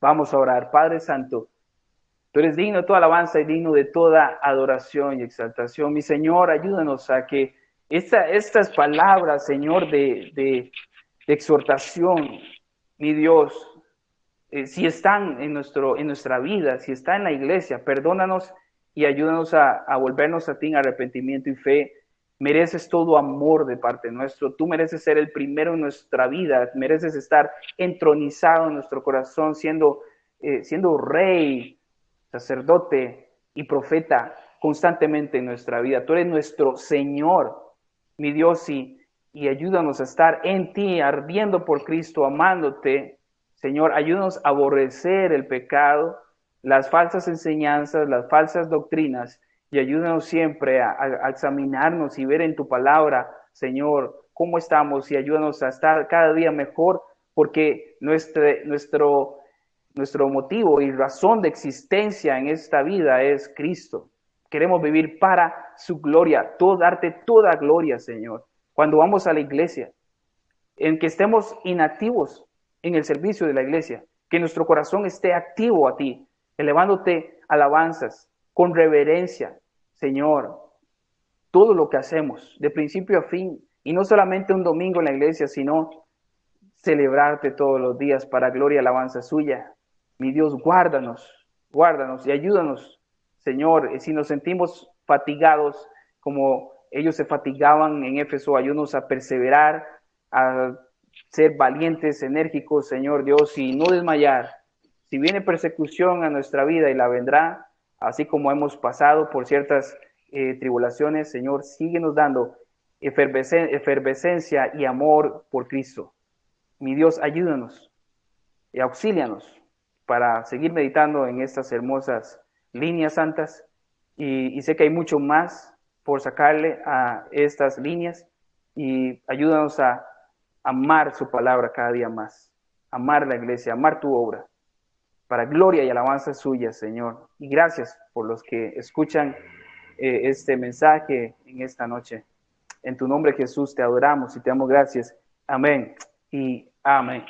Vamos a orar. Padre Santo, tú eres digno de toda alabanza y digno de toda adoración y exaltación. Mi Señor, ayúdanos a que estas palabras, Señor, de exhortación, mi Dios, si están en nuestra vida, si está en la iglesia, perdónanos y ayúdanos a volvernos a ti en arrepentimiento y fe. Mereces todo amor de parte nuestro. Tú mereces ser el primero en nuestra vida. Mereces estar entronizado en nuestro corazón, siendo rey, sacerdote y profeta constantemente en nuestra vida. Tú eres nuestro Señor, mi Dios, y ayúdanos a estar en ti, ardiendo por Cristo, amándote. Señor, ayúdanos a aborrecer el pecado, las falsas enseñanzas, las falsas doctrinas, y ayúdanos siempre a examinarnos y ver en tu palabra, Señor, cómo estamos, y ayúdanos a estar cada día mejor, porque nuestro motivo y razón de existencia en esta vida es Cristo. Queremos vivir para su gloria, darte toda gloria, Señor. Cuando vamos a la iglesia, en que estemos inactivos en el servicio de la iglesia, que nuestro corazón esté activo a ti, elevándote alabanzas con reverencia, Señor, todo lo que hacemos, de principio a fin, y no solamente un domingo en la iglesia, sino celebrarte todos los días para gloria y alabanza suya. Mi Dios, guárdanos y ayúdanos, Señor, si nos sentimos fatigados como ellos se fatigaban en Éfeso, ayúdanos a perseverar, a ser valientes, enérgicos, Señor Dios, y no desmayar. Si viene persecución a nuestra vida y la vendrá, así como hemos pasado por ciertas tribulaciones, Señor, síguenos dando efervescencia y amor por Cristo. Mi Dios, ayúdanos y auxílianos para seguir meditando en estas hermosas líneas santas, y sé que hay mucho más por sacarle a estas líneas, y ayúdanos a amar su palabra cada día más, amar la iglesia, amar tu obra. para gloria y alabanza suya, Señor. Y gracias por los que escuchan este mensaje en esta noche. En tu nombre, Jesús, te adoramos y te damos gracias. Amén y amén.